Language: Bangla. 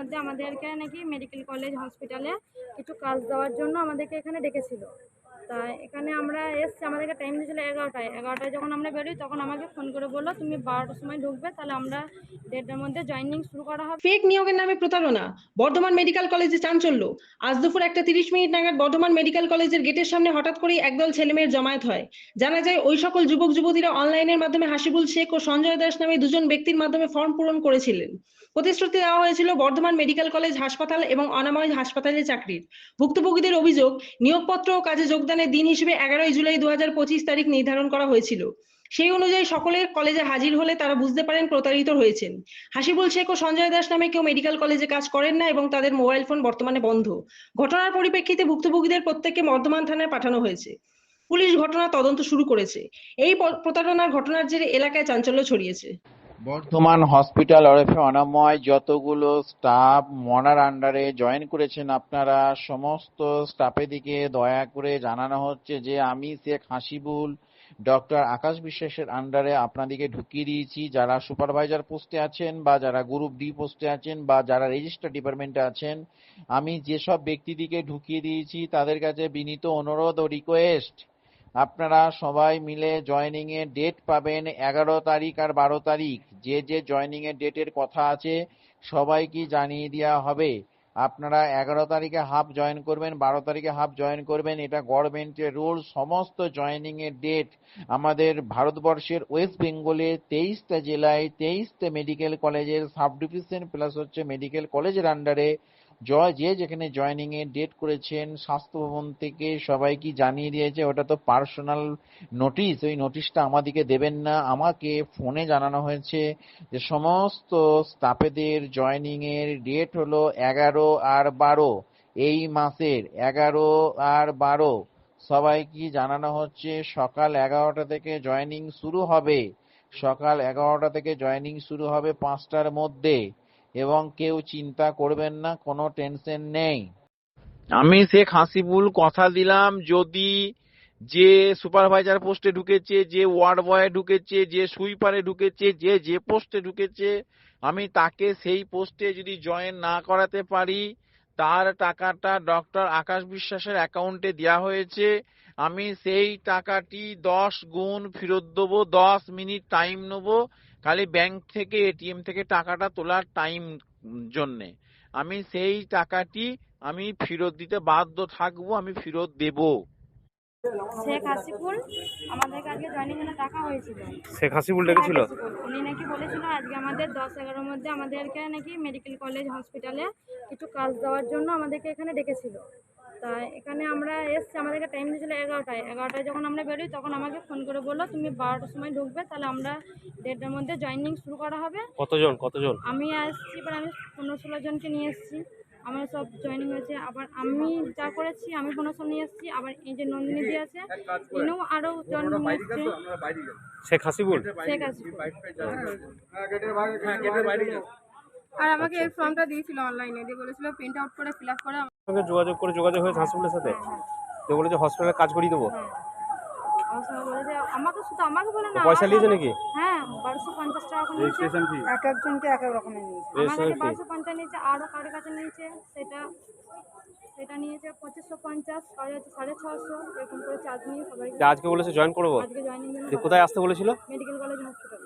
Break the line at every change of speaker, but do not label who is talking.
মধ্যে আমাদেরকে নাকি মেডিকেল কলেজ হসপিটালে কিছু কাজ দেওয়ার জন্য আমাদেরকে এখানে ডেকেছিল। তাই এখানে আমরা এসছি, আমাদেরকে টাইম দিয়েছিল 11টায় যখন আমরা বেরোই তখন আমাকে ফোন করে বললো তুমি 12টার সময় ঢুকবে, তাহলে আমরা 1:30টার মধ্যে জয়েনিং শুরু করা হবে।
ফেক নিয়োগের নামে প্রতারণা, বর্ধমান মেডিকেল কলেজে চাঞ্চল্য। আজ দুপুর 1:30 নাগাদ বর্ধমান মেডিকেল কলেজের গেটের সামনে হঠাৎ করেই একদল ছেলেমেয়ের জমায়েত হয়। জানা যায় ওই সকল যুবক যুবতীরা অনলাইনের মাধ্যমে হাসিবুল শেখ ও সঞ্জয় দাস নামে দুজন ব্যক্তির মাধ্যমে ফর্ম পূরণ করেছিলেন। প্রতিশ্রুতি দেওয়া হয়েছিল বর্ধমান মেডিকেল কলেজ হাসপাতাল এবং অনাময় হাসপাতালে চাকরির। ভুক্তভোগীদের অভিযোগ, নিয়োগপত্র ও কাজে যোগদানের দিন হিসেবে 11 জুলাই 2025 তারিখ নির্ধারণ করা হয়েছিল। সেই অনুযায়ী সকলের কলেজে হাজির হলে তারা বুঝতে পারেন প্রতারিত হয়েছেন। হাসিবুল শেখ ও সঞ্জয় দাস নামে কেউ মেডিকেল কলেজে কাজ করেন না এবং তাদের মোবাইল ফোন বর্তমানে বন্ধ। ঘটনার পরিপ্রেক্ষিতে ভুক্তভোগীদের প্রত্যেককে বর্ধমান থানায় পাঠানো হয়েছে। পুলিশ ঘটনা তদন্ত শুরু করেছে। এই প্রতারণার ঘটনার জেরে এলাকায় চাঞ্চল্য ছড়িয়েছে।
বর্ধমান হসপিটাল ওরফে অনাময় যতগুলো স্টাফ মনার আন্ডারে জয়েন করেছেন, আপনারা সমস্ত স্টাফের দিকে দয়া করে জানানো হচ্ছে যে আমি শেখ হাসিবুল ডক্টর আকাশ বিশ্বাসের আন্ডারে আপনাদেরকে ঢুকিয়ে দিয়েছি। যারা সুপারভাইজার পোস্টে আছেন বা যারা গ্রুপ ডি পোস্টে আছেন বা যারা রেজিস্টার ডিপার্টমেন্টে আছেন, আমি যেসব ব্যক্তিদিকে ঢুকিয়ে দিয়েছি তাদের কাছে বিনীত অনুরোধ ও রিকোয়েস্ট, আপনারা সবাই মিলে জয়েনিং এর ডেট পাবেন 11 তারিখ আর 12 তারিখ। যে যে জয়েনিং এর ডেটের কথা আছে সবাইকে জানিয়ে দেওয়া হবে। আপনারা 11 তারিখে হাফ জয়েন করবেন, 12 তারিখে হাফ জয়েন করবেন, এটা গভর্নমেন্টের রুল। সমস্ত জয়েনিং এর ডেট আমাদের ভারতবর্ষের ওয়েস্ট বেঙ্গলে 23টা জেলায় 23টা মেডিকেল কলেজের সাব ডিভিশন প্লাস হচ্ছে মেডিকেল কলেজের আন্ডারে যে যেখানে জয়েনিং এর ডেট করেছেন স্বাস্থ্য ভবন থেকে সবাইকে জানিয়ে দিয়েছে। ওটা তো পার্সোনাল নোটিশ, ওই নোটিশটা আমাদেরকে দেবেন না, আমাকে ফোনে জানানো হয়েছে যে সমস্ত স্টাফেদের জয়েনিং এর ডেট হলো 11 আর 12, এই মাসের 11 আর 12 সবাইকে জানানো হচ্ছে। সকাল 11টা থেকে জয়েনিং শুরু হবে, সকাল 11টা থেকে জয়েনিং শুরু হবে 5টার মধ্যে, এবং কেউ চিন্তা করবেন না, কোনো টেনশন নেই। আমি শেখ হাসিবুল কথা দিলাম, যদি যে সুপারভাইজার পোস্টে ঢুকেছে, যে ওয়ার্ড বয়ে ঢুকেছে, যে সুইপারে ঢুকেছে, যে যে পোস্টে ঢুকেছে, আমি তাকে সেই পোস্টে যদি জয়েন না করাতে পারি, তার টাকাটা ডক্টর আকাশ বিশ্বাসের অ্যাকাউন্টে দেওয়া হয়েছে। আমি সেই টাকাটি 10 গুণ ফেরত দেবো। 10 মিনিট টাইম নেবো, খালি ব্যাংক থেকে এটিএম থেকে টাকাটা তোলার টাইম জন্যে। আমি সেই টাকাটি আমি ফেরত দিতে বাধ্য থাকবো, আমি ফেরত দেব।
শেখ হাসিবুল আমাদের আজকে জয়েনিং এর টাকা হয়েছিল।
শেখ হাসিবুল ডেকেছিল,
উনি নাকি বলেছিল আজকে আমাদের 10-11 মধ্যে আমাদেরকে নাকি মেডিকেল কলেজ হসপিটালে কিছু কাজ দেওয়ার জন্য আমাদেরকে এখানে ডেকেছিল। তাই এখানে আমরা এসছি, আমাদেরকে টাইম দিয়েছিল 11টায় যখন আমরা বেরোই তখন আমাকে ফোন করে বললো তুমি 12টার সময় ঢুকবে, তাহলে আমরা 1:30টার মধ্যে জয়েনিং শুরু করা হবে।
কতজন?
আমি আসছি, এবার আমি 15-16 জনকে নিয়ে এসেছি। আমার সব জয়েনিং হয়েছে। আবার আমি যা করেছি আমি 15 নিয়ে এসেছি। আবার এই যে নন্দিনী দি আছে, ইনিও আরো জন নিয়ে এসছে।
শেখ হাসিবুল
আর আমাকে এই ফর্মটা দিয়েছিল অনলাইনে, দিয়ে বলেছিল প্রিন্ট আউট করে ফিল আপ করে
সঙ্গে যোগাযোগ হয়েছে হাসিবুলের সাথে, তো বলেছে হসপিটালে কাজ করিয়ে দেবো।
আমার সঙ্গে বলেছে, আমাকে বলে না,
পয়সা নিয়েছে নাকি?
হ্যাঁ 1250 টাকা করে নিয়েছে। এক একজনকে এক এক রকমের নিয়েছে। আমার কাছে 1250 নিয়েছে, আরও কারোর কাছে নিয়েছে সেটা নিয়েছে 2550, কারো হচ্ছে 650, এরকম করে চার্জ নিয়ে সবাই।
আজকে বলেছে জয়েন করবো,
আজকে জয়েনিং
কোথায় আসতে বলেছিল?
Medical college hospital.